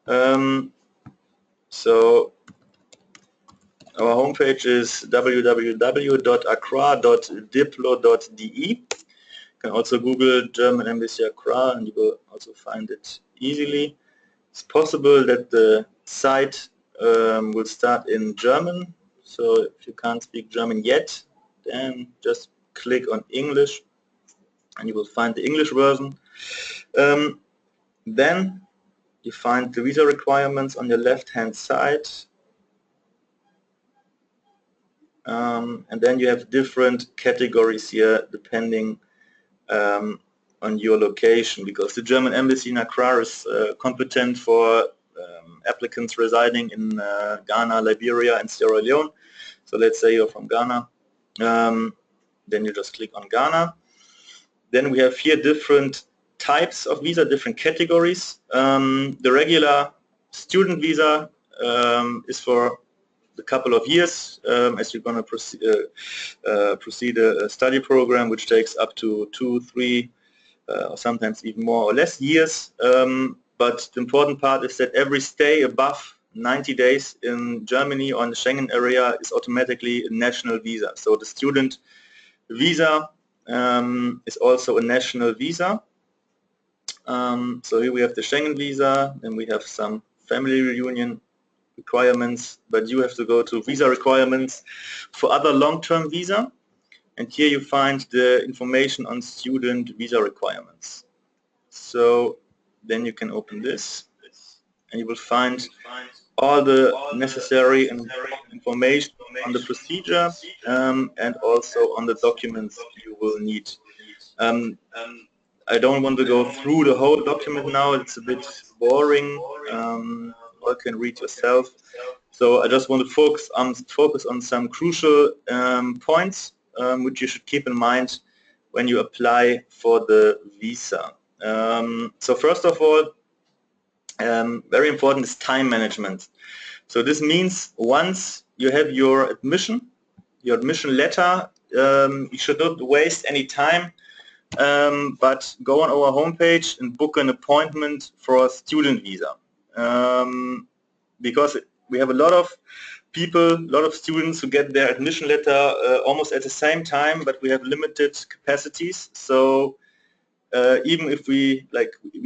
So our homepage is www.accra.diplo.de. You can also Google German Embassy Accra and you will also find it easily. It's possible that the site will start in German, so if you can't speak German yet, then just click on English and you will find the English version. Then you find the visa requirements on your left hand side, and then you have different categories here depending on your location, because the German Embassy in Accra is competent for applicants residing in Ghana, Liberia and Sierra Leone. So let's say you're from Ghana, then you just click on Ghana. Then we have here different types of visa, different categories. The regular student visa is for a couple of years, as you're going to proceed a study program which takes up to 2, 3, or sometimes even more or less years. But the important part is that every stay above 90 days in Germany or in the Schengen area is automatically a national visa. So the student visa is also a national visa. So here we have the Schengen visa, then we have some family reunion requirements, but you have to go to visa requirements for other long-term visa. And here you find the information on student visa requirements. So then you can open this and you will find all the necessary information on the procedure and also on the documents you will need. I don't want to go through the whole document now, it's a bit boring, you can read yourself. So I just want to focus on some crucial points which you should keep in mind when you apply for the visa. So first of all, very important is time management. So this means once you have your admission letter, you should not waste any time, but go on our homepage and book an appointment for a student visa. Because we have a lot of people, a lot of students who get their admission letter almost at the same time, but we have limited capacities. So even if we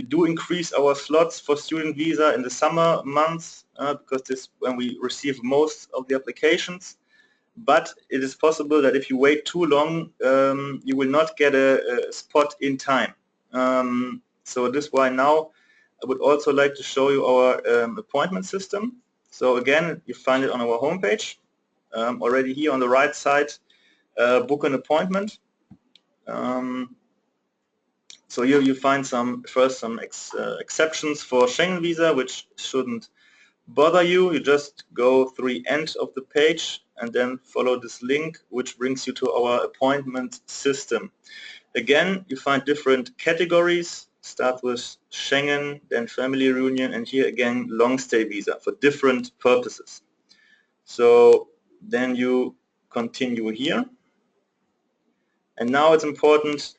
do increase our slots for student visa in the summer months, because this is when we receive most of the applications, but it is possible that if you wait too long, you will not get a spot in time. So this is why now I would also like to show you our appointment system. So again, you find it on our homepage. Already here on the right side, book an appointment. So here you find some exceptions for Schengen visa, which shouldn't bother you. You just go through the end of the page and then follow this link, which brings you to our appointment system. Again, you find different categories. Start with Schengen, then family reunion, and here again long stay visa for different purposes. So then you continue here. And now it's important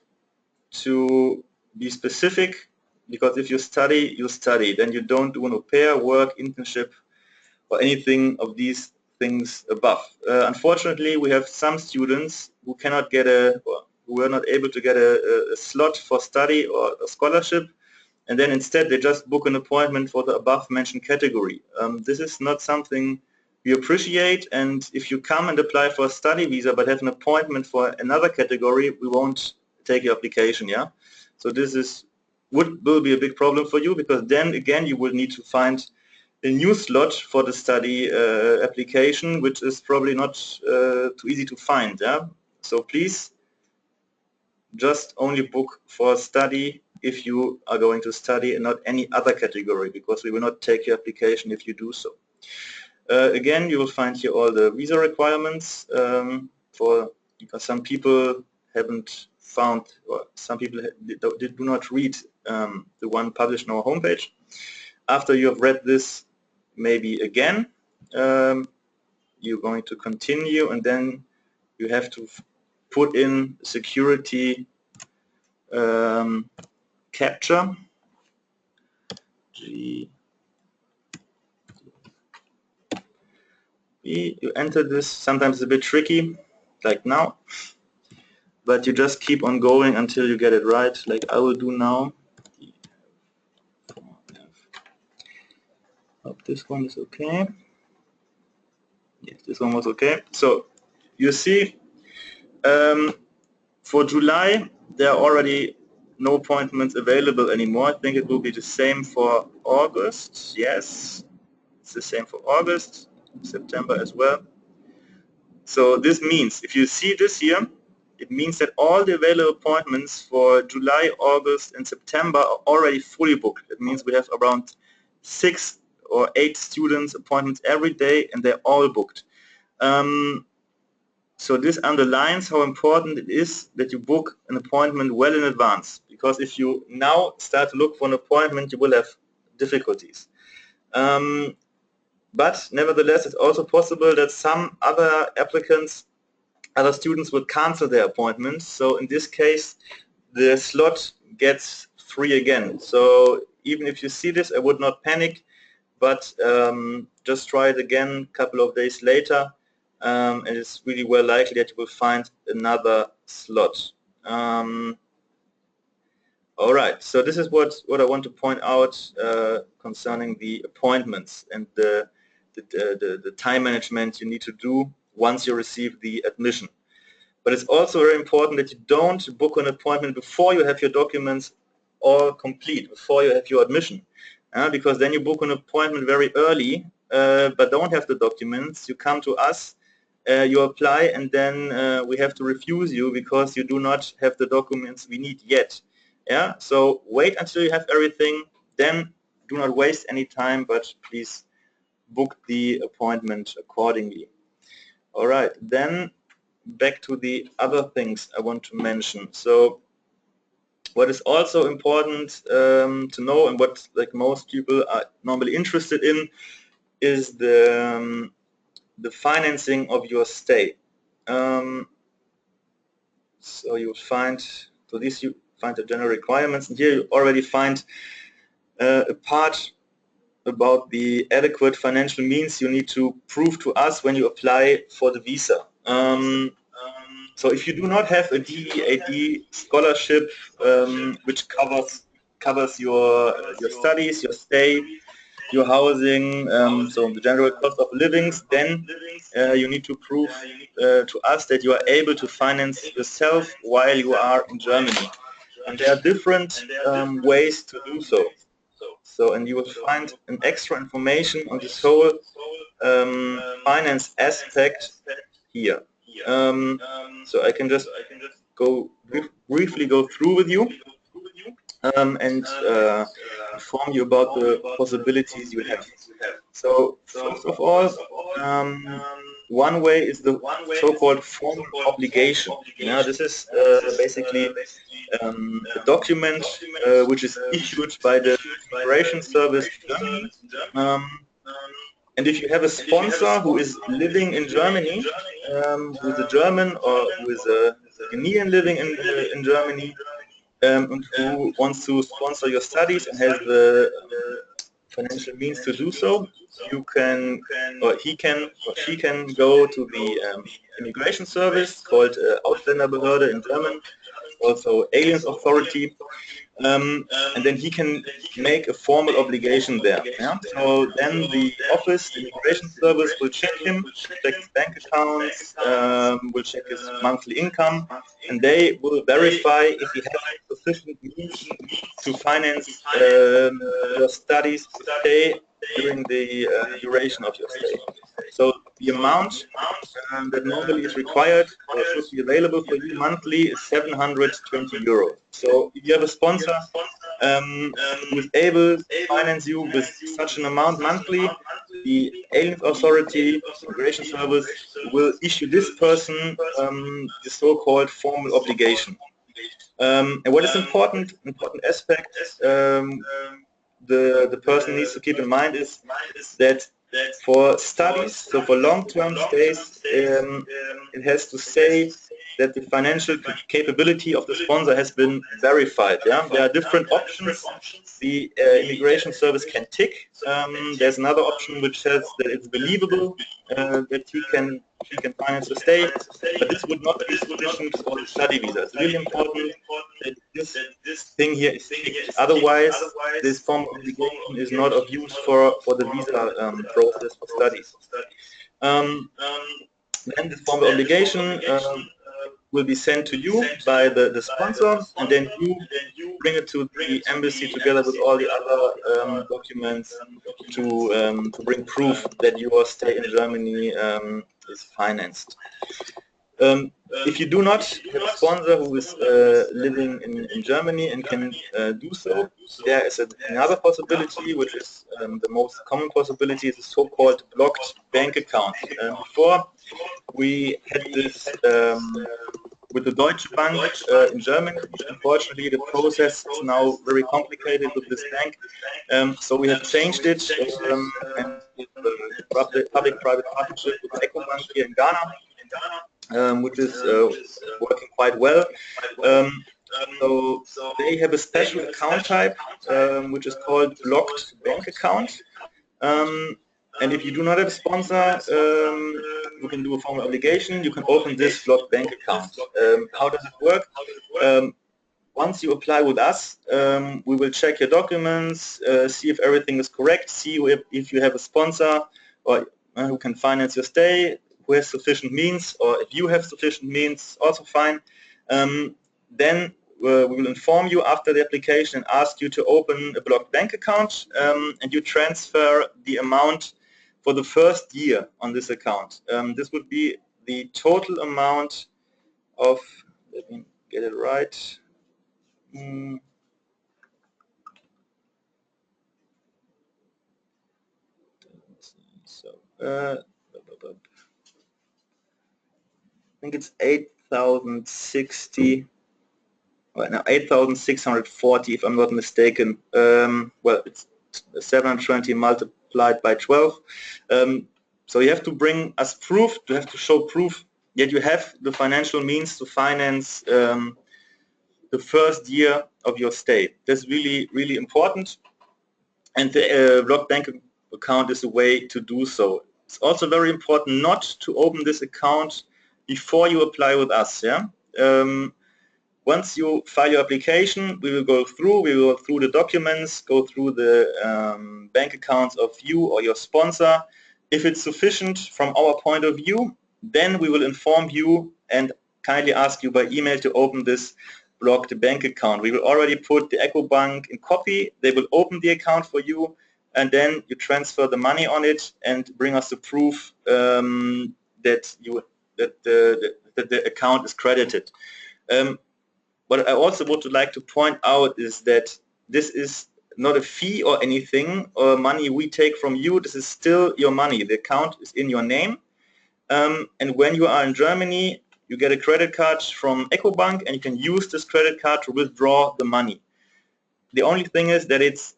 to be specific, because if you study, you study. Then you don't do an au pair, work, internship, or anything of these things above. Unfortunately, we have some students who cannot get who are not able to get a slot for study or a scholarship, and then instead they just book an appointment for the above mentioned category. This is not something we appreciate, and if you come and apply for a study visa but have an appointment for another category, we won't take your application. Yeah, so this will be a big problem for you, because then again you will need to find a new slot for the study application, which is probably not too easy to find. Yeah, so please just only book for study if you are going to study and not any other category, because we will not take your application if you do so. Again, you will find here all the visa requirements because some people haven't found, or some people do not read the one published on our homepage. After you have read this maybe again, you're going to continue, and then you have to put in security capture. You enter this. Sometimes it's a bit tricky, like now, but you just keep on going until you get it right, like I will do now. Hope this one is okay. Yes, this one was okay. So you see, for July there are already no appointments available anymore. I think it will be the same for August. Yes, it's the same for August, September as well. So this means, if you see this here, it means that all the available appointments for July, August and September are already fully booked. That means we have around 6 or 8 students appointments every day and they're all booked. So this underlines how important it is that you book an appointment well in advance, because if you now start to look for an appointment, you will have difficulties. But nevertheless, it's also possible that some other applicants, other students will cancel their appointments. So in this case, the slot gets free again. So even if you see this, I would not panic, but just try it again a couple of days later. And it's really well likely that you will find another slot. All right, so this is what I want to point out concerning the appointments and the time management you need to do once you receive the admission. But it's also very important that you don't book an appointment before you have your documents all complete, before you have your admission. Because then you book an appointment very early, but don't have the documents. You come to us, you apply, and then we have to refuse you because you do not have the documents we need yet. Yeah. So wait until you have everything. Then do not waste any time, but please book the appointment accordingly. All right. Then back to the other things I want to mention. So what is also important to know, and what like most people are normally interested in, is the financing of your stay. So you find, so this you find the general requirements, and here you already find a part about the adequate financial means you need to prove to us when you apply for the visa. So if you do not have a DAAD scholarship which covers your studies, your stay, your housing, so the general cost of living, then you need to prove to us that you are able to finance yourself while you are in Germany. And there are different ways to do so. So, and you will find an extra information on this whole finance aspect here. So I can just briefly go through with you and inform you about the possibilities you have. So first of all, one way is the so-called formal obligation. Yeah, this is basically a document which is issued by the Immigration Service in Germany. And if you have a sponsor who is living in Germany, who is a German or who is a Ghanaian living in Germany, and who wants to sponsor your studies and has the financial means to do so, you can, or he can, or she can go to the immigration service called Ausländerbehörde in German, also Aliens Authority, and then he can make a formal obligation there. Yeah? So then the office, the immigration service, will check him, check his bank accounts, will check his monthly income, and they will verify if he has sufficient means to finance your studies to stay during the duration of your stay. So the amount that normally is required or should be available for you monthly is 720 euros. So if you have a sponsor who is able to finance you with such an amount monthly, the Aliens Authority, Immigration Service, will issue this person the so-called formal obligation. And what is important aspect the person needs to keep in mind is that for studies, so for long-term stays, it has to say that the financial capability of the sponsor has been verified. Yeah, there are different options the immigration service can tick. There's another option which says that it's believable that he can finance the stay, but this would not be sufficient for the study visa. It's really important that this thing here is ticked. Otherwise, this form of obligation is not of use for the visa process for studies. Then this form of obligation will be sent to you by the sponsor, and then you bring it to the embassy together with all the other documents to bring proof that your stay in Germany is financed. If you do not have a sponsor who is living in Germany and can do so, there is another possibility, which is the most common possibility, is a so-called blocked bank account. Before we had this with the Deutsche Bank in Germany. Unfortunately, the process is now very complicated with this bank, so we have changed it and public-private partnership with EcoBank here in Ghana, which is working quite well. So they have a special account type which is called blocked bank account. And if you do not have a sponsor, you can do a formal obligation. You can open this blocked bank account. How does it work? Once you apply with us, we will check your documents, see if everything is correct, see if you have a sponsor or who can finance your stay, who has sufficient means, or if you have sufficient means, also fine. Then we will inform you after the application and ask you to open a blocked bank account, and you transfer the amount for the first year on this account. This would be the total amount of, let me get it right, I think it's 8,060. Right now, 8,640, if I'm not mistaken. Well, it's 720 multiplied by 12. So you have to bring us proof. You have to show proof that you have the financial means to finance the first year of your stay. That's really, really important. And the blocked bank account is a way to do so. It's also very important not to open this account before you apply with us. Yeah. Once you file your application, we will go through the documents, go through the bank accounts of you or your sponsor. If it's sufficient from our point of view, then we will inform you and kindly ask you by email to open this blocked bank account. We will already put the EcoBank in copy. They will open the account for you, and then you transfer the money on it and bring us the proof that the account is credited. What I also would like to point out is that this is not a fee or anything or money we take from you. This is still your money. The account is in your name. And when you are in Germany, you get a credit card from EcoBank and you can use this credit card to withdraw the money. The only thing is that it's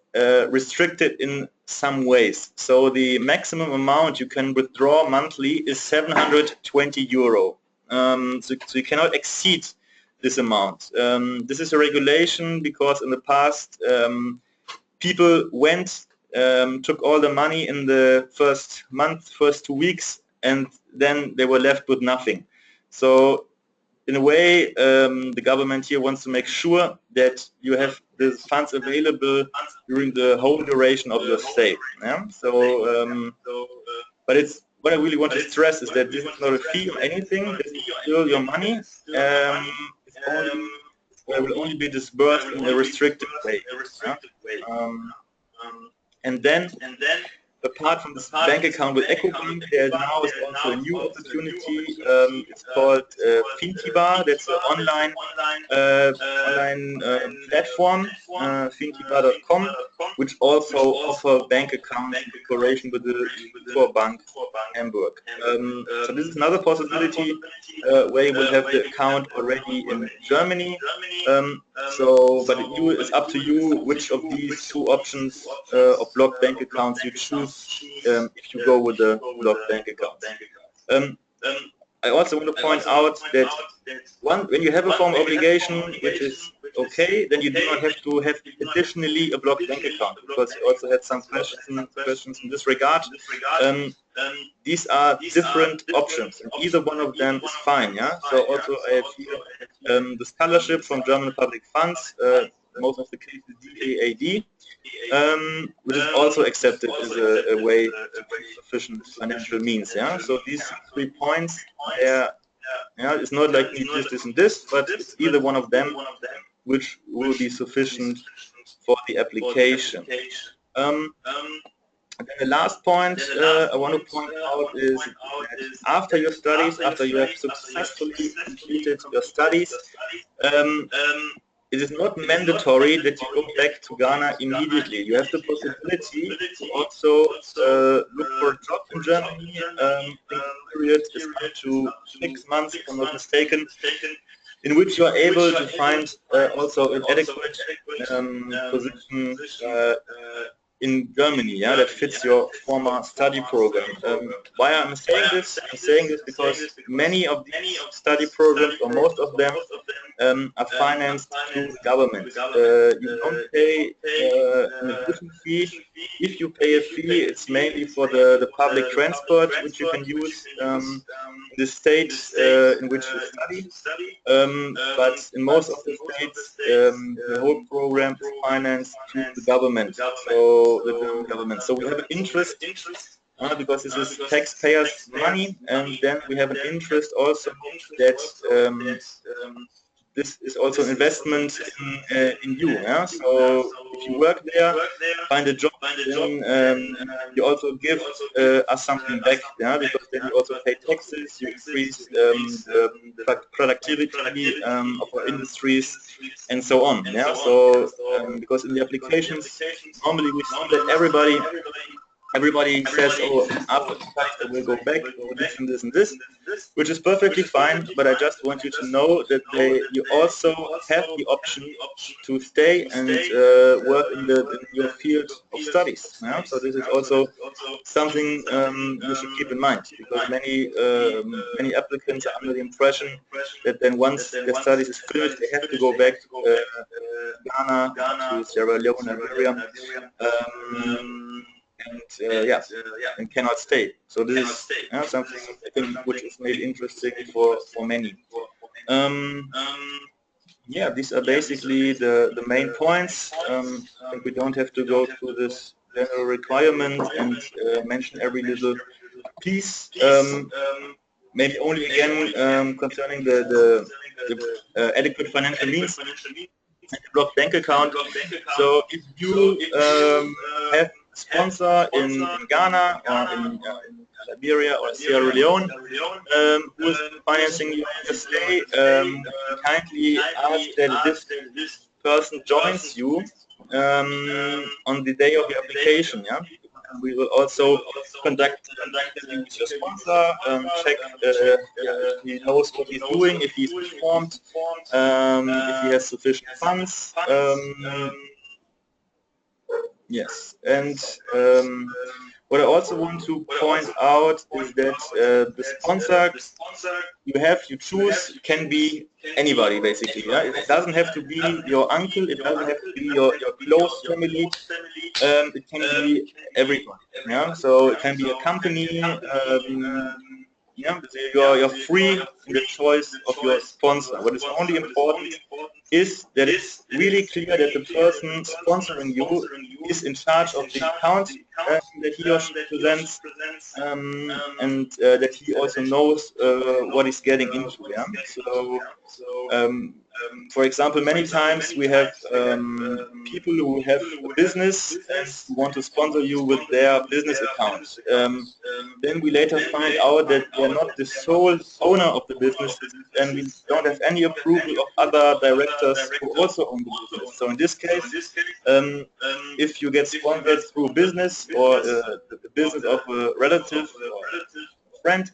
restricted in some ways. So the maximum amount you can withdraw monthly is 720 euro. So you cannot exceed this amount. This is a regulation because in the past people went, took all the money in the first month, first 2 weeks, and then they were left with nothing. So in a way, the government here wants to make sure that you have the funds available during the whole duration of your stay. Yeah? So, but it's what I really want to stress is that this is not a fee or anything. This is still your money. It will only be disbursed in a restricted way. And then, apart from this bank account with EcoBank, there now is also a new opportunity. It's called Fintiba. That's an online platform, fintiba.com, which also offer bank accounts in cooperation with the core bank Hamburg. So this is another possibility where you will have the account already in Germany. But it's up to you which of these two options of blocked bank accounts you choose if you go with the blocked bank account. I also want to point out that when you have a formal obligation, which is okay, then you do not have to have additionally a blocked bank account, because you also had some questions in this regard. These are different options, and either one of them is fine. Yeah. So also I have here the scholarship from German public funds, most of the cases DAAD, which is also accepted as a way to keep sufficient financial means. Yeah. So these 3 points, yeah, it's not like need this and this, but it's either one of them which will be sufficient for the application. And then the last point I want to point out is that after your studies, after you have successfully completed your studies, it is not mandatory that you go back to Ghana immediately. You have the possibility to also look for a job in Germany. I think the period is up to 6 months, if I'm not mistaken, in which you are able to find also an adequate position in Germany, yeah, that fits your former study program. Why I'm saying this? I'm saying this because many of these study programs, or most of them, are financed through the government. You don't pay an addition fee. If you pay a fee, it's mainly for the public transport, which you can use in the state in which you study. But in most of the states, the whole program is financed through the government, so the German government. So we have an interest because this is taxpayers' money, and then we have an interest also that this is also an investment in you. Yeah? So if you work there, find a job, then you also give us something back, yeah? Because then you also pay taxes, you increase the productivity of our industries, and so on. Yeah? So because in the applications, normally we see that everybody says, oh, after the studies I will go back for this and this and this, which is perfectly fine, but I just want you to know that you also have the option to stay and work in your field of studies. Yeah? So this is also something you should keep in mind, because many applicants are under the impression that then once their studies is finished, they have to go back to Ghana, to Sierra Leone, Liberia. And cannot stay. So this is something I think which is made interesting for many. Yeah, these are basically the main points. I think we don't have to go through this general requirement and mention every little piece. Maybe only again concerning the adequate financial means and the blocked bank account. So if you have a sponsor in Ghana or in Liberia or Sierra Leone who is financing your stay, kindly ask that this person joins you on the day of your application. Yeah. We will also conduct interviews with your sponsor, check if he knows what he's doing, if he's informed, if he has sufficient funds. Yes, and what I also want to point out is that the sponsor you choose can be anybody, basically. Yeah? It doesn't have to be your uncle, it doesn't have to be your close family, it can be everyone. Yeah? So it can be a company, yeah? You're free in the choice of your sponsor. What is only important is that it's really clear that the person sponsoring you is in charge of the account that he or she presents, and that he also knows what he's getting into. Yeah? So, for example, many times we have people who have a business and who want to sponsor you with their business account. Then we later find out that they're not the sole owner of the business, and we don't have any approval of other directors who also own the business. So in this case, if you get sponsored through a business or the business of a relative or a friend,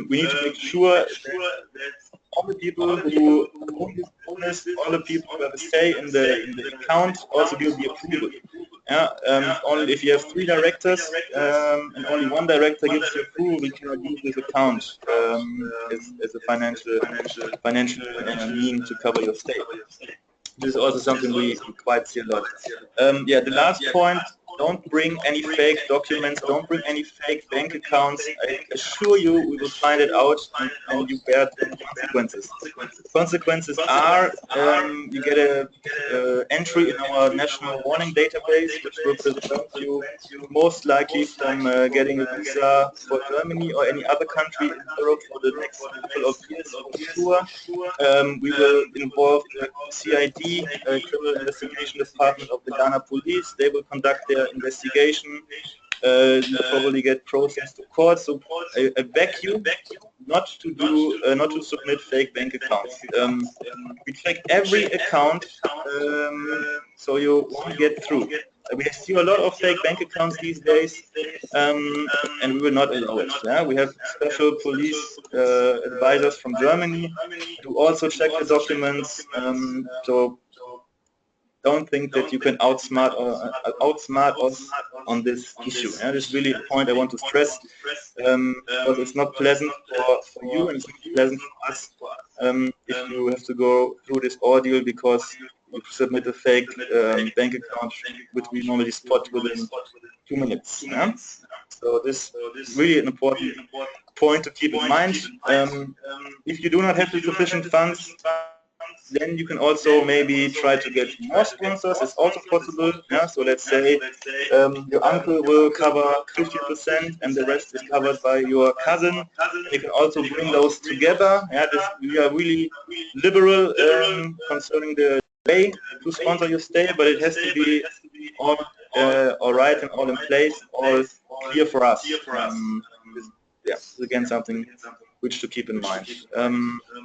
we need to make sure that all the people who own this business, all the people who have a say in the account also give the approval. Yeah, only if you have 3 directors and only one director gives you approval, we cannot use this account as a financial mean to cover your stay. This is also something we quite see a lot. Yeah, the last point, don't bring any fake documents, don't bring any fake bank accounts. I assure you we will find it out and you bear the consequences. Consequences are you get a entry in our national warning database which will prevent you most likely from getting a visa for Germany or any other country in Europe for the next couple of years for sure. We will involve the CID, Criminal Investigation Department of the Ghana Police. They will conduct their investigation. You probably get processed to court. So I beg you not to submit fake bank accounts. We check every account, so you won't get through. We see a lot of fake bank accounts these days, and we will not allow it. Yeah? We have special police advisors from Germany who also check the documents. So don't think that you can outsmart us on this issue. Yeah? This is really a point I want to stress, because it's not pleasant for you and it's not pleasant for us if you have to go through this ordeal because you submit a fake bank account which we normally spot within 2 minutes. Yeah? So this is really an important point to keep in mind. If you do not have the sufficient funds, then you can also maybe try to get more sponsors. It's also possible. Yeah? So let's say your uncle will cover 50% and the rest is covered by your cousin. You can also bring those together. Yeah? We are really liberal concerning the way to sponsor your stay, but it has to be all right and all in place, all clear for us. Yeah, this is again something which to keep in mind.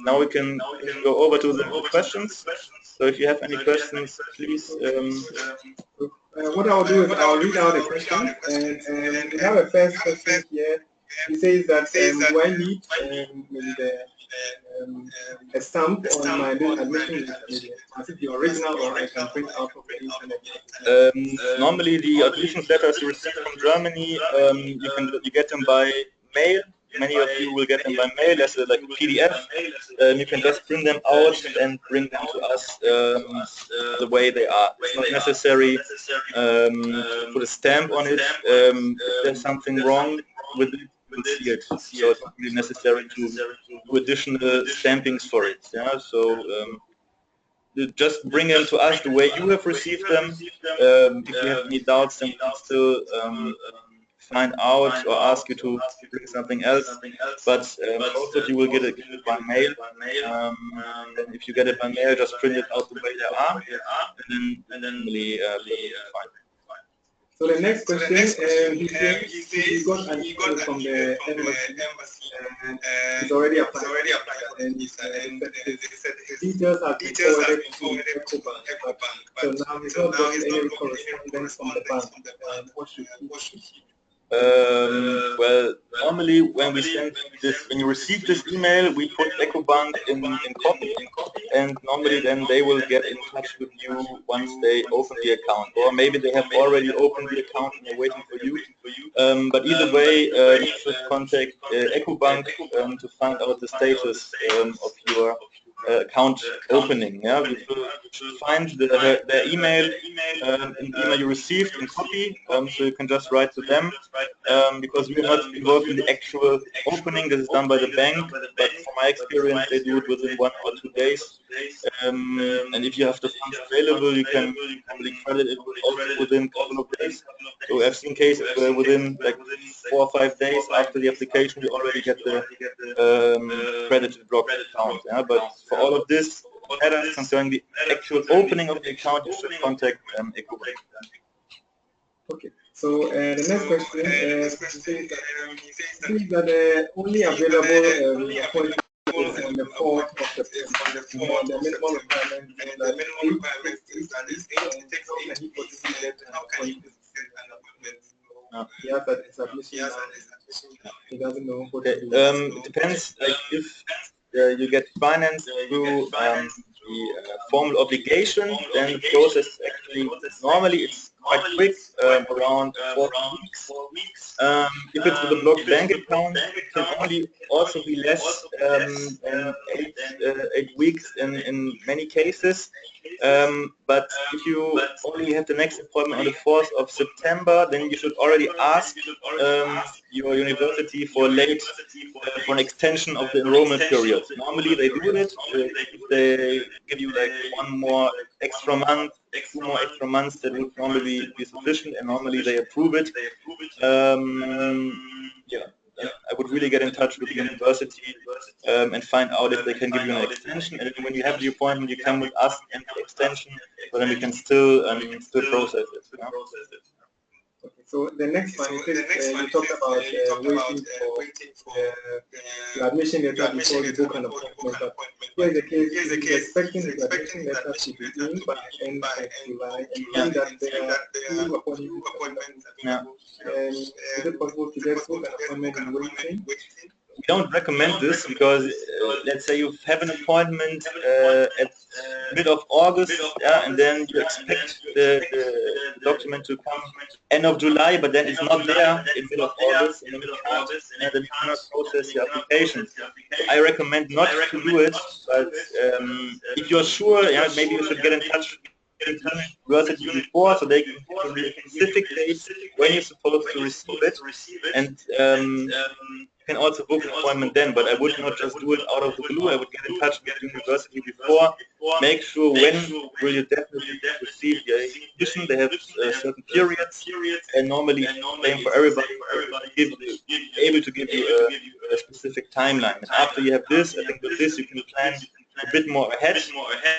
Now we can go over to the questions. So if you have any questions, please. What I'll do is I'll read out the question, and we have a first question here. He says that do I need a stamp on my admission? Is it the original or I can print out of the internet? Normally the admission letters you receive from Germany, you get them by mail. Many of you will get them by mail as like a PDF. You can just print them out and bring them to us the way they are. It's not necessary to put a stamp on it. If there's something wrong with it, we'll see it. So it's not really necessary to do additional stampings for it. Yeah? So just bring them to us the way you have received them. If you have any doubts, then we can still find out or ask you to bring something else, but most of you will get it by mail. And if you get it by mail, just print it out the way they are, and then really fine. So the next question, he got an email from the embassy, and he's already applied, and he said details have been forwarded to EcoBank, so now he's not getting any correspondence from the bank. What should he? Well, normally when you receive this email, we put EcoBank in copy, and normally then they will get in touch with you once they open the account, or maybe they have already opened the account and they're waiting for you. But either way, you should contact EcoBank to find out the status of your account opening. Yeah, you should find their email in the email you received in copy, so you can just write to them, because we are not involved in the actual opening. This is done by the bank, but from my experience they do it within 1 or 2 days, and if you have the funds available, you can probably credit it also within a couple of days. So I've seen cases where within like 4 or 5 days after the application you already get the credited blocked account. Yeah? But for all of this matters concerning the actual opening of the account, you should contact EcoBank. Okay. So the next question says that the only available appointment is on the 4th of September. The minimum requirement is that it's 8 to 6 how can he set an appointment? He has that submission. He doesn't know what to do. It depends. Like if you get financed through the formal obligation, then the process actually normally it's quite quick, around 4 weeks. If it's with a blocked bank account, it can only also be less than 8 weeks in many cases. But if you only have the next appointment on the 4th of September, then you should already ask your university for for an extension of the enrollment period. Normally they do it if they give you like 1 more extra month, 2 more extra months, that would normally be sufficient, and normally they approve it. Yeah, I would really get in touch with the university and find out if they can give you an extension. And when you have the appointment, you come with us and the extension, but then we can still process it. Yeah? Okay, so the next one, you talked about waiting for the admission letter before you book an appointment. But here's the case: you're expecting the admission letter to be in by the end of July, and find that there are 2 appointments. Yeah. Is it possible to get book an appointment in waiting? We don't recommend this because let's say you have an appointment at mid of August, yeah, and then you expect the document to come end of July, but then it's not there in mid of August, and then you cannot process your application. I recommend not to do it, but if you're sure, yeah, maybe you should get in touch with the university before, so they can give you a specific date when you're supposed to receive it, and can also book an appointment then, but I would not just do it out of the blue. I would get in touch with the university before, make sure when will you definitely receive your admission. They have certain periods, and normally same for everybody, able to give you a specific timeline. And after you have this, I think with this you can plan a bit more ahead,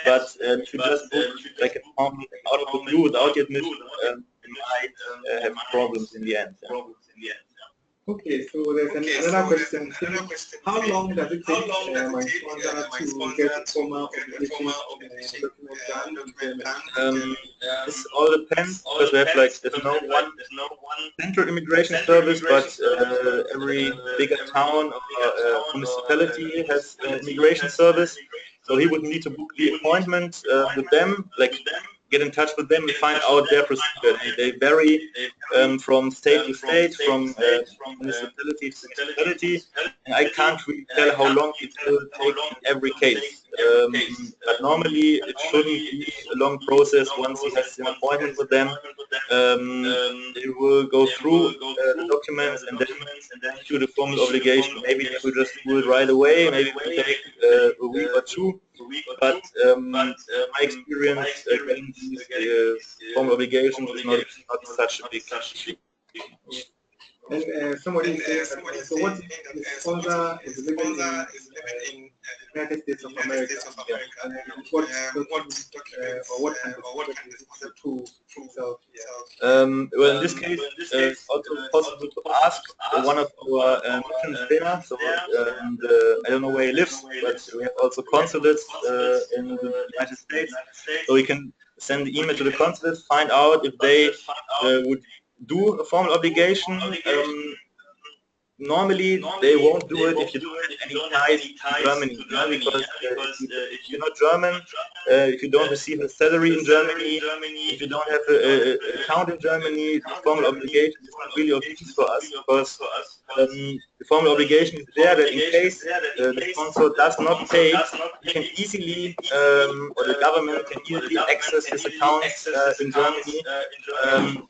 but if you just book like an appointment out of the blue without the admission, you might have problems in the end. Yeah. Okay, so there's another question. How long does it take my sponsor to get formal obligation document done? This all depends, because we have there's no one central immigration service, but every bigger town or municipality has an immigration service. So he would need to book the appointment with them, get in touch with them and find out their procedure. They vary from state to state, from municipality to municipality, and I can't really tell how long it will take in every case. But normally it shouldn't be a long process. Once he has an appointment with them, they will go through the documents and then issue the formal obligation. Maybe they will just do it right away, maybe it will take a week or 2. But my experience getting these formal obligations is not such a big issue. And somebody says, so what if the sponsor is living in United States of America? And what kind of tool himself? Well, in this case, it's also possible to ask one of our missions there. So, I don't know where he lives, but we have also consulates in the United States. So we can send the email to the consulate, find out if they would do a formal obligation. Normally they won't do it if you don't have any ties to Germany, because if you're not German, if you don't receive a salary in Germany, if you don't have an account in Germany, the formal obligation is not really of use for us, because the formal obligation is there that in case the sponsor does not pay, you can easily, or the government can easily access his accounts in Germany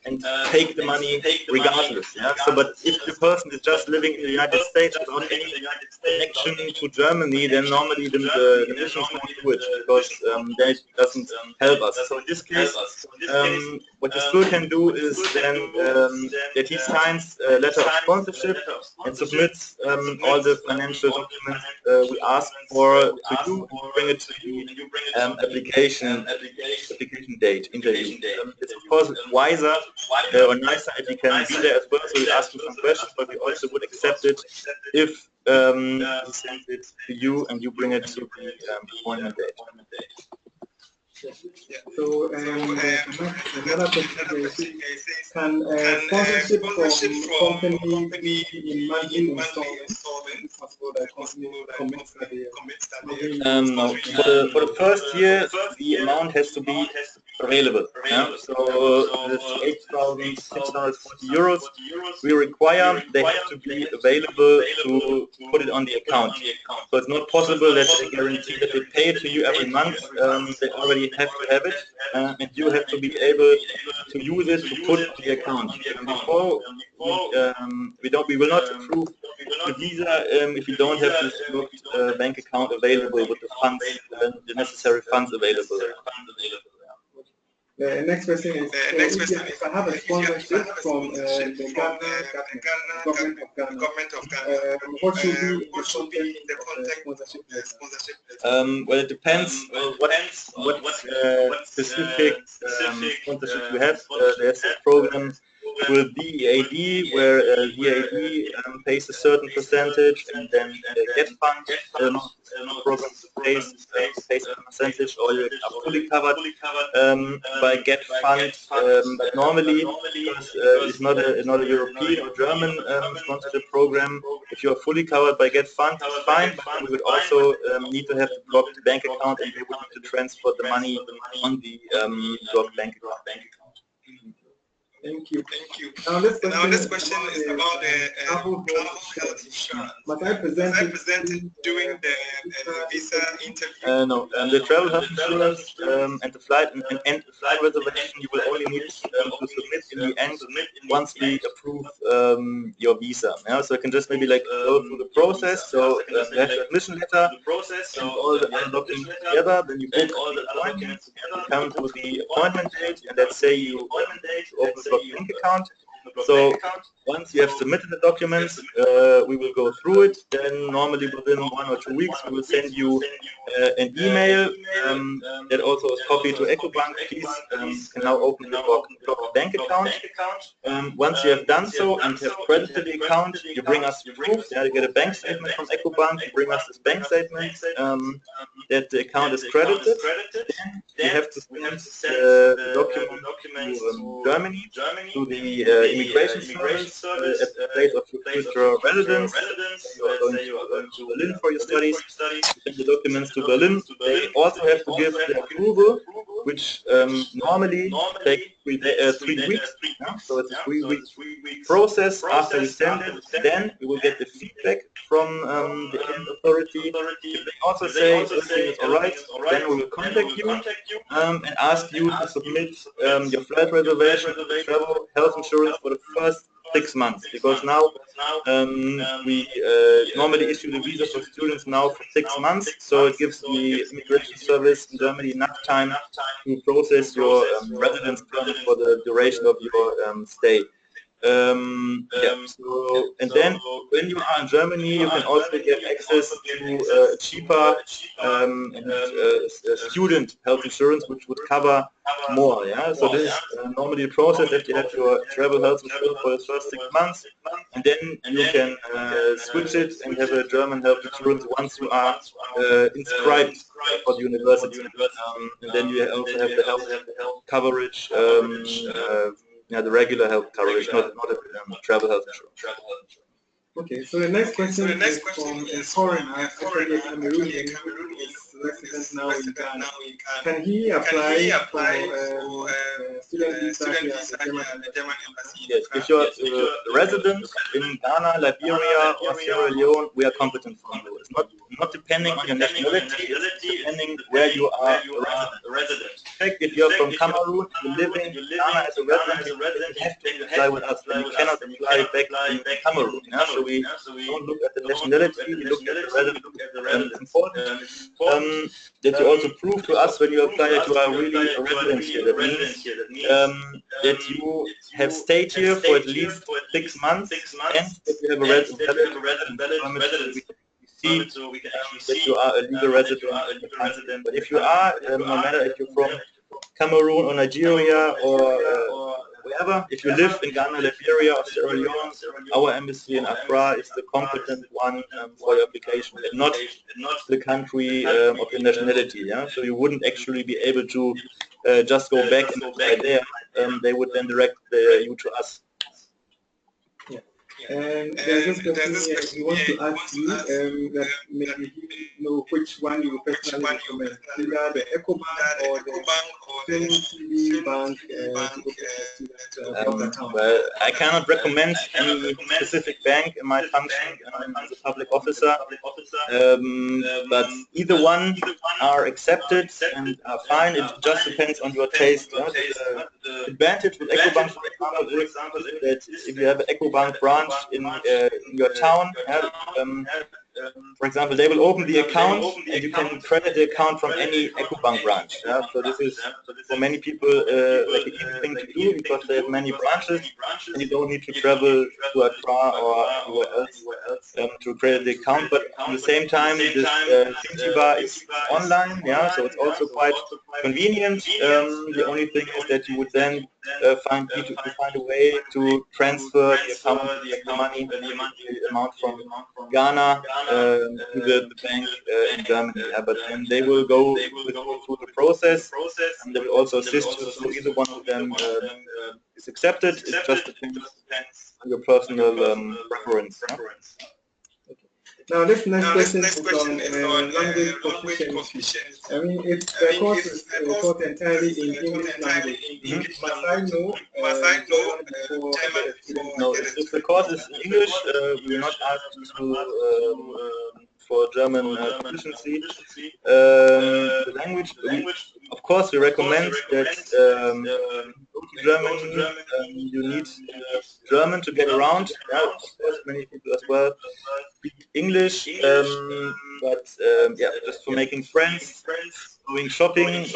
and take the money regardless. Yeah? So, but if the person is just living in the United States without any connection to Germany, then normally the missions won't do it, because that doesn't help us. So in this case, what you still can do is then that he signs a letter of sponsorship and submits all the financial documents we ask for to you, and bring it to the application date interview. It's of course wiser or nicer if you can be there as well, so we ask you some questions, but we also would accept it if he sends it to you and you bring it to the appointment date. So another question is, can sponsorship from company be in monthly installments? Possible that company commits that they no. For the first year, the amount has to be available. So this 8,640 euros we require, they have to be available to put it on the account. So it's not possible that they guarantee that they pay it to you every month. They already have to have it, and you have to be able to use it to put on the account. Before we will not approve the visa if you don't have this blocked bank account available with the funds, the necessary funds available. The next question is, if I have a sponsorship from the government of Ghana, what should be in the context of the sponsorship? Well, it depends what specific sponsorship you have. There's a program with DAAD where DAAD pays a certain percentage, and then GET Fund program pays a percentage, or you are fully covered by GET Fund. But normally, because it's not a European or German sponsorship program, if you are fully covered by GET Fund, it's fine. But we would also need to have the blocked bank account, and they would need to transfer the money on the blocked bank account. Thank you. Now this question is about the travel health insurance. Must I present it during the visa interview? No, the travel health insurance and the flight reservation you will only need to submit in the end once we approve your visa. Yeah? So you can just maybe like go through the process. So you have your admission letter and all the other documents together. Then you book the appointment. You come to the appointment date, and let's say you open the bank account. So once you have submitted the documents, we will go through it. Then normally within 1 or 2 weeks we will send you an email that also is copied to EcoBank. Please can now open the bank account. Once you have done so and have credited the account, you bring us proof. You get a bank statement from EcoBank. You bring us this bank statement that the account is credited. Then you have to send the document to Germany, to the immigration service at the place of your future residence. You are going to Berlin for your studies. You send the documents to Berlin. They also have to give the approval, which normally takes 3 weeks. Yeah? So it's a 3-week process. After you send it, then you will get the feedback from the end authority. If they also say everything is alright, then we will contact you and ask you to submit your flight reservation, travel health insurance for the first 6 months, because now we normally issue the visa for students now for 6 months, so it gives the immigration service in Germany enough time to process your residence permit for the duration of your stay. So, and then when you are in Germany, you can also get access to cheaper student health insurance, which would cover more. Yeah, so this is normally the process that you have your travel health insurance for the first 6 months, and then you can switch it and have a German health insurance once you are inscribed for the university, and then you also have the health coverage. The regular health coverage, not a travel health insurance. Okay, so the next question is from a foreigner, actually a Cameroonian is resident now in Ghana. Can he apply for student visa here at the German embassy? Yes, if you're a resident in Ghana, Liberia, or Sierra Leone, we are competent for you. It's not depending on your nationality, it's depending where you are a resident. In fact, if you're from Cameroon, you're living in Ghana as a resident, you have to apply with us, and you cannot apply back in Cameroon. Yeah? So we don't look at the nationality, we look at the resident. It's important that you also prove to us when you apply that you are really a resident here. That means that you have stayed here for at least 6 months, and that you have a valid permit, so we can actually see that you are a legal resident. But if you are, no matter if you're from Cameroon or Nigeria or wherever, if you live in Ghana, Liberia, or Sierra Leone, our embassy in Accra is the competent one for your application, and not the country of your nationality. Yeah, so you wouldn't actually be able to just go back and apply there. They would then direct you to us. Yeah. And there's this question here, he wants to ask you that maybe he know which one you personally recommend, either the EcoBank or the CD Bank to open a student account. Well, I cannot recommend any specific bank in my function as a public officer, but either one are accepted and are fine. It just depends on your taste. The advantage with EcoBank, for example, is that if you have an EcoBank branch in your town, for example, they will open the account and you can credit the account from any EcoBank branch. So this is for many people like an easy thing to do because they have many branches and you don't need to travel to Accra or anywhere else to credit the account. But at the same time, this Zinjiba is online, so it's also quite convenient. The only thing is that you would then find a way to transfer the account, the money, the amount from Ghana to the bank in Germany. But then they will go through the process and they will also assist you. So either one of them is accepted. It just depends on your personal preference. Now this next question is on language proficiency. I mean, if the course is taught entirely in English language, must I know German before? No, if the course is in English, we will not ask for German proficiency. The language, of course, we recommend that Germany, you need German to get around. Of course, many people as well speak English, but just for making friends, going shopping, it's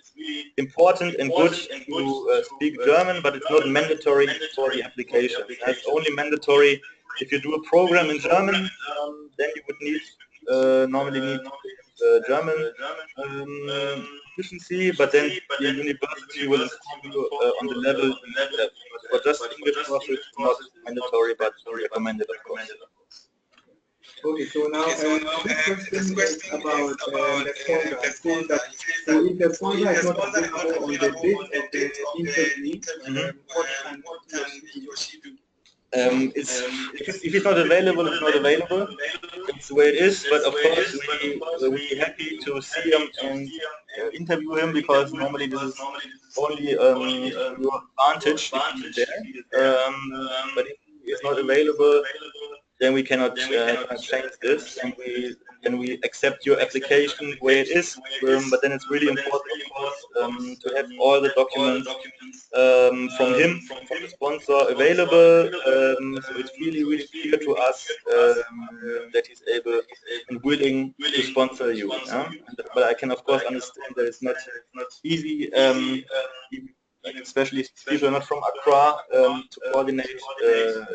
really important and good to speak German, but it's not mandatory for the application. It's only mandatory if you do a program in German, then you would need normally need German proficiency, but then the university will inform you on the level. For just English courses, not mandatory, but recommended, of course. Okay, so now this question is about the sponsor. It says that so if the sponsor is not available on the date of the interview, what can he or she do? If it's not available, it's not available. It's the way it is. But of course, we will be happy to see him and interview him because normally this is only your advantage if he's there. But if he is not available, then we cannot change this, and we accept your application the way it is. But then it's really important, of course, to have all the documents from him, from the sponsor, available. So it's really clear to us that he's able and willing to sponsor you. But I can, of course, understand that it's not easy. Especially people not from Accra to coordinate an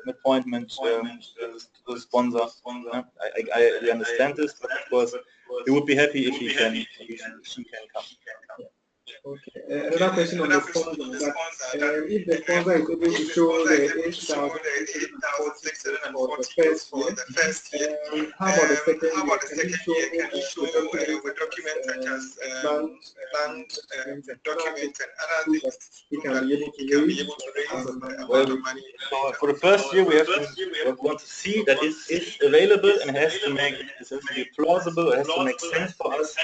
appointment to the sponsor. I understand this, but of course we would be happy if he can come. Okay. Another question on the sponsor that if the sponsor is able to show the 8,600 for the first year, how about the second year? Can you show with documents such as land documents and other things he can be able to raise the money? For the first year, we want to see that it is available and it has to be plausible. It has to make sense for us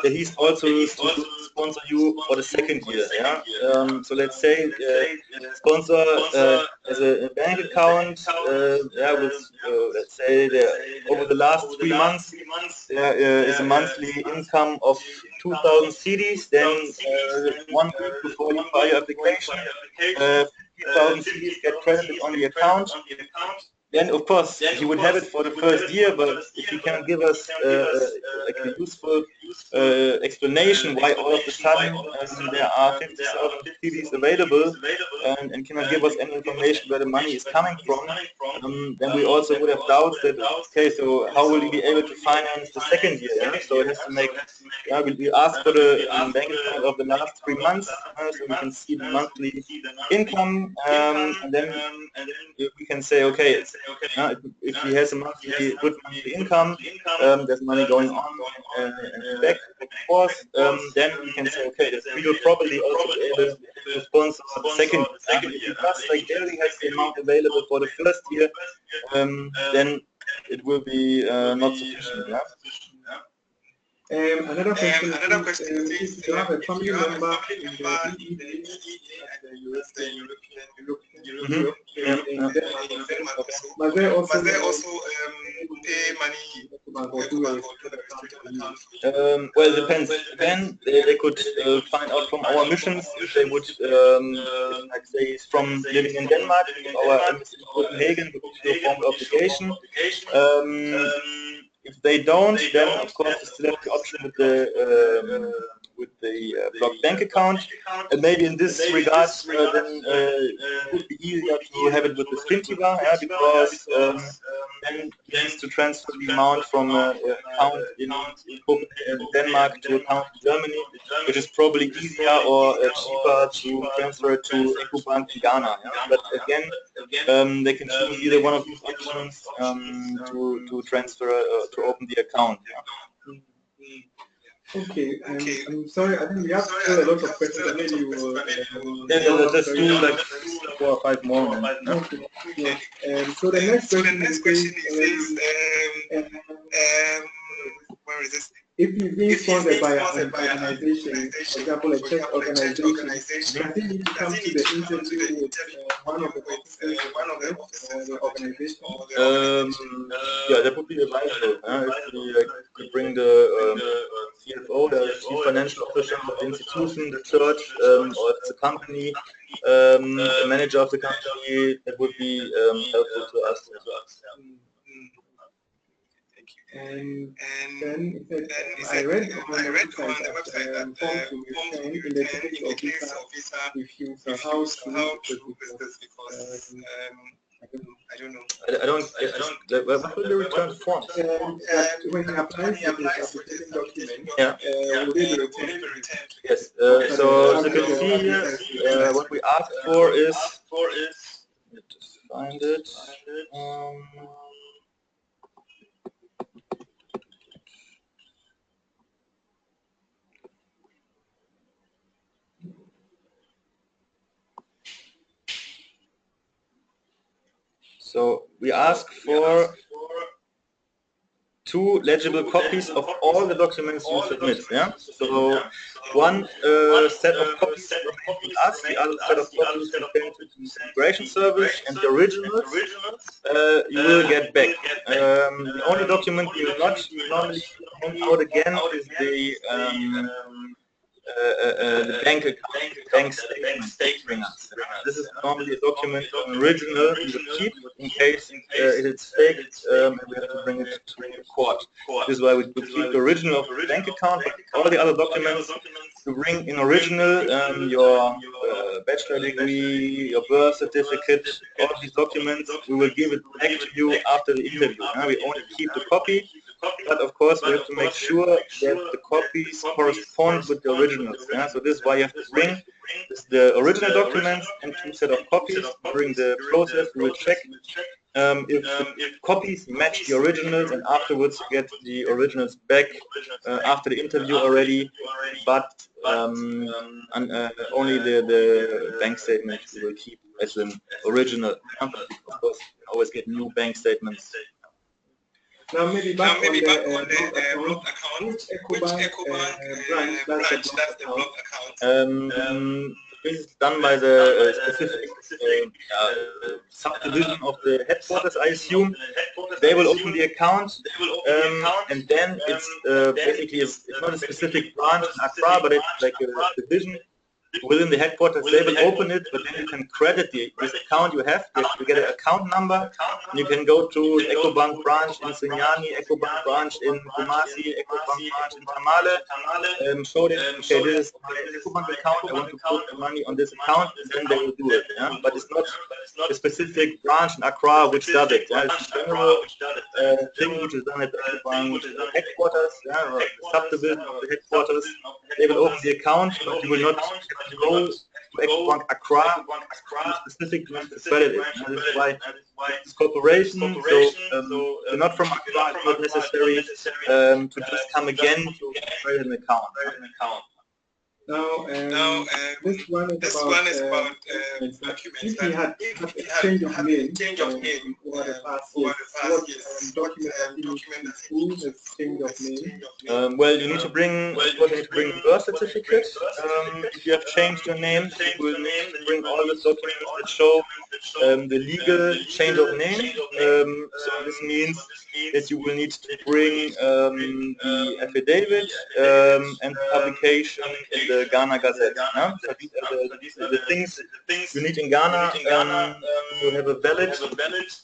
that he's also to sponsor you for the second year. So let's say sponsor has a bank account with let's say over the last 3 months there is a monthly income of 2,000 CDs. Then 1 week before you file your application, 50,000 CDs get credited on the account. Then, of course, he would have it for the first year, but if he can give us like a useful explanation why all of a sudden there are 50,000 CDs available and cannot give us any information where the money is coming from, then we also would have doubts that, okay, so how will he be able to finance the second year? So it has to make, we ask for the bank account of the last 3 months so we can see the monthly income, and then we can say, okay, if he has a good monthly income, there's money going on back and forth, then we can say, okay, we will probably also be able to sponsor the second year. If you just like barely has the amount available for the first year, then it will be not sufficient. Yeah. Another question is if you have a family member in the DEAD at the European Union, in Denmark, must they also pay money or do a restricted account? Well, it depends. Again, they could find out from our missions if they would, like say, from living in Denmark, our embassy in Copenhagen would do a formal obligation. If they don't, then of course they still have the option with the blocked bank account. And maybe in this regard, then it would be easier to have it with the Stintiva, yeah, because then he needs to transfer the amount from an account in Denmark to account in Germany, which is probably easier or cheaper to transfer it to EcoBank in Ghana. Yeah? But again, they can choose either one of these options to transfer to open the account. Yeah? Okay, I'm sorry, I think we have still a lot of questions. I know you will... just do like 4 or 5 more. Okay. Yeah. So the next question is, where is this? If you've been sponsored by an organization, for example, a church organization, does it need to come to the interview with one of the officers or the organization? Yeah, that would be advisable. If we could bring the CFO, the Chief Financial Officer of the institution, the church, or the company, the manager of the company, that would be helpful to us. And then I read on the website that forms will be sent in the case of visa refuse. So how to do this? Because I don't know. What will the return form? When you apply for this application document, will they be returned? Yes. So as you can see here, what we ask for is, let's just find it. So we ask for 2 legible copies of all the documents you submit. Yeah. So one set of copies remains with us, the other set of copies we send to the immigration service, and the originals you will get back. The only document we will not normally hand out again is the bank statement. This is normally a document, an original we will keep in case it is faked and we have to bring it to court. This is why we keep the original of the bank account, but all the other documents to bring in original, your bachelor degree, your birth certificate, all these documents, we will give it back to you after the interview. We only keep the copy. But of course, we have to make sure that the copies correspond with the originals. Yeah? So this is why you have to bring the original documents and 2 set of copies. During the process, we will check if the copies match the originals, and afterwards you get the originals back after the interview already. But only the bank statement we will keep as an original. Of course, you always get new bank statements. Now maybe back on the block account, which EcoBank branch does the block account? This is done by the specific subdivision of the headquarters, I assume. They will open the account, and then it's basically, it's not a specific branch in Accra, but it's like a division within the headquarters. They will open it, but then you can credit this account you have. You get an account number, and you can go to EcoBank branch in Sinyani, EcoBank branch in Kumasi, EcoBank branch in Tamale, show them, okay, this is my EcoBank account, I want to put the money on this account, and then they will do it. Yeah? But it's not a specific branch in Accra which does it. Yeah? It's a general thing which is done at the EcoBank headquarters, or the subdivision of the headquarters. They will open the account, but you will not go to actually want Accra specific to credit it. And that's why it's corporation, so you're not from Accra, it's not necessary to just come again to create an account. Now, this one is about documents. If he had a change of name over the past years, what documents have you need to prove his change of name? Well, you need to bring the birth certificate. If you have changed your name, you will need to bring all the documents that show the legal change of name. So this means that you will need to bring the affidavit and publication in the Ghana Gazette. No? So these are the things you need in Ghana to have a valid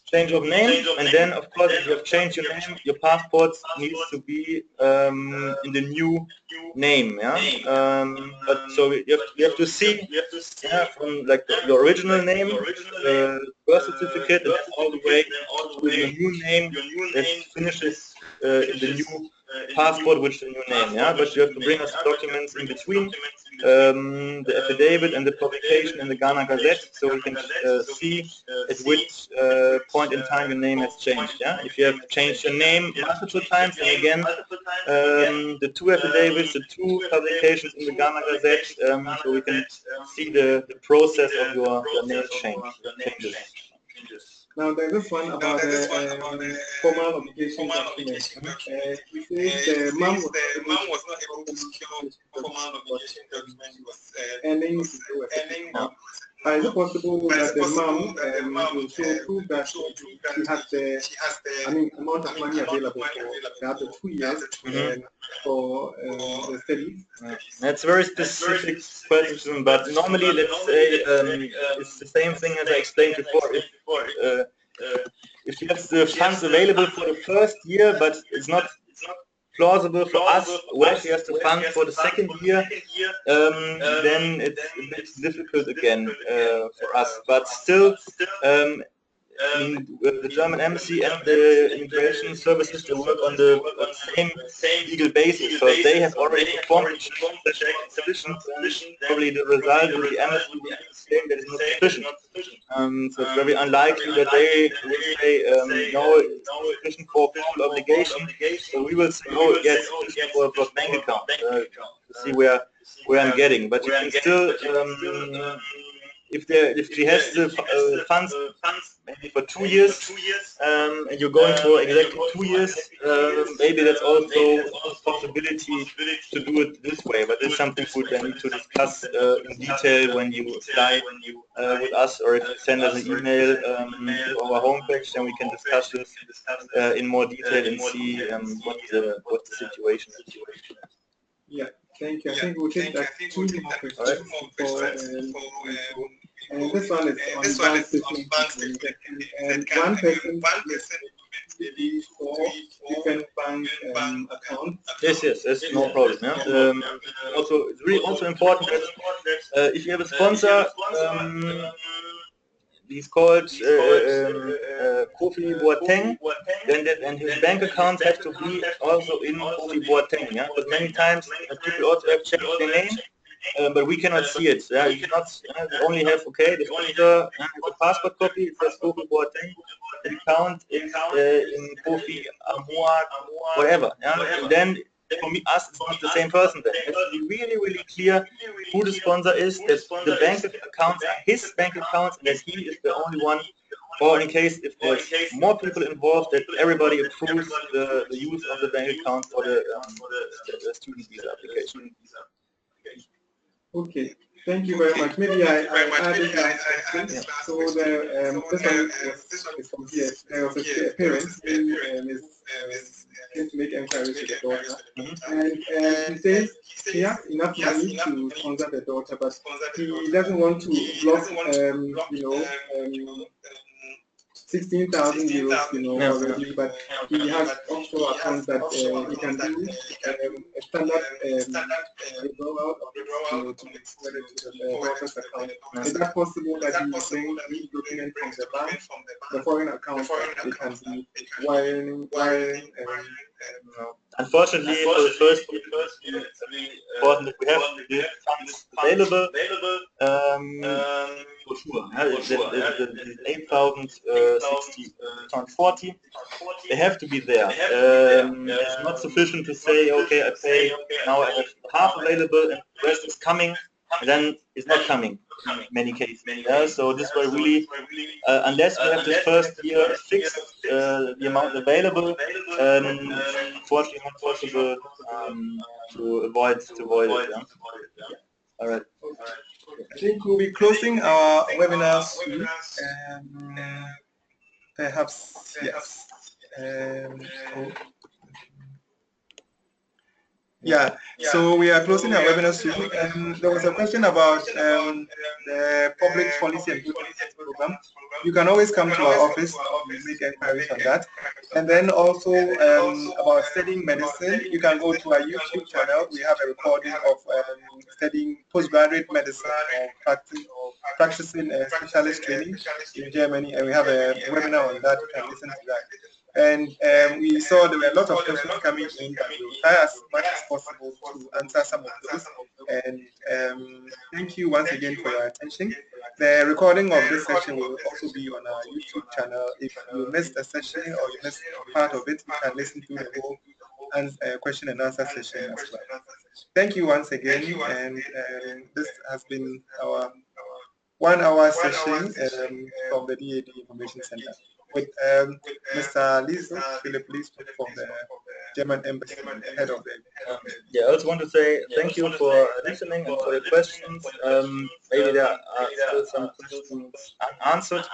change of name. And then, of course, if you have changed your name, your passport needs to be in the new name. Yeah. But so you have to see from like your original name, birth certificate, and all the way to your new name that finishes in the new passport with the new name. Yeah. But you have to bring us documents in between. The affidavit and the publication in the Ghana Gazette, so we can see at which point in time your name has changed. Yeah, if you have changed your name multiple times, then again the two affidavits, the two publications in the Ghana Gazette, so we can see the process of your name changes. Now there's this one about the formal obligation document. He says the mom was not able to secure formal obligation document. She was earning to do a is it possible that the mom will show proof that she has the amount of money available for after 2 years for the studies? That's a very specific question, but normally, let's say, it's the same thing as I explained before. If you have the funds available for the first year, but it's not plausible for us where she has the funds for the second year, then it's a bit difficult again for us. But still, I mean, the German embassy and the immigration services, they work on the same legal basis. So if they have already performed the check sufficient, probably the result will be embassy claim that is not sufficient. So it's very unlikely that they will say no, it's sufficient for full obligation. So we will say, oh yes, sufficient for a bank account to see where I'm getting. But you can still, if she has the funds maybe for 2 years, and you're going for exactly 2 years, maybe that's also a possibility to do it this way. But it's something we need to discuss in detail when you apply with us, or if you send us an email to our homepage, then we can discuss this in more detail and see what the situation is. Yeah, thank you. I think we'll take like 2 more questions before and this one is on bank statement. And one person maybe 4 different bank accounts. Yes, that's no problem. Yeah? Also, it's really also important that if you have a sponsor, he's called Kofi Boateng, and his bank accounts have to be also in Kofi Boateng. Yeah, because many times people also have changed their name. But we cannot see it. Yeah, you cannot. We only have the sponsor the passport copy. It says Kofi Boateng. The account is in Kofi Amua, whatever. Yeah, and then for us, it's not the same person. Then it has to be really, really clear who the sponsor is. That the bank accounts are his bank accounts, and that he is the only one. Or in case if there's more people involved, that everybody approves the use of the bank account for the student visa application. Okay, thank you very much. Maybe I added last question. So this one is from here. There was a parent who is going to make inquiries to the daughter, and he says he has enough money to sponsor the daughter, but he doesn't want to block, 16,000 euros, already, but he has offshore accounts that he can do a standard withdrawal to the daughter's account. Is that possible that he brings these documents from the bank, the foreign account, they can be wiring Unfortunately, for the first year, it's really important that we have the funds available. For sure, the 8,040, they have to be there. It's not sufficient to say, okay, I pay, now I have half available and the rest is coming, and then it's not coming in many cases. Yeah? So this way really, unless we have this first year fixed, the amount available, unfortunately not possible to avoid it. Yeah? All right. I think we'll be closing our webinar soon. Perhaps, yes. Yeah, so we are closing our webinar soon. There was a question about the public policy and good policy program. You can always come to our office to make inquiries on that. And then also about studying medicine, you can go to our YouTube channel. We have a recording of studying postgraduate medicine or practicing specialist training in Germany, and we have a webinar on that. You can listen to that. And we saw there were a lot of questions coming in, but we'll try as much as possible to answer some of those. And thank you once again for your attention. The recording of this session will also be on our YouTube channel. If you missed a session or you missed part of it, you can listen to the whole question and answer session as well. Thank you once again, and this has been our 1 hour session from the DAAD Information Center with Mr. Philip Liesel from the German Embassy, head of the yeah, I also want to say thank you for listening and for your questions. Maybe there are still some questions unanswered,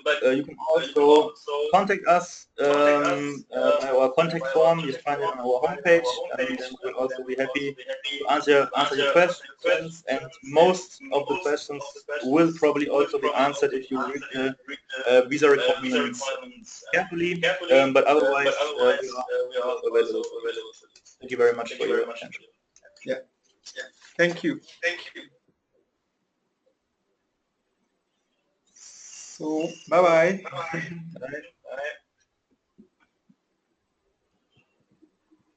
but you can also contact us by our contact form. You find it on our homepage, and then we'll also be happy to answer your questions. And most of the questions will probably also be answered if you read the visa requirements carefully. But otherwise, we are available. Thank you very much for your attention. Yeah. Thank you. So, bye-bye. Bye.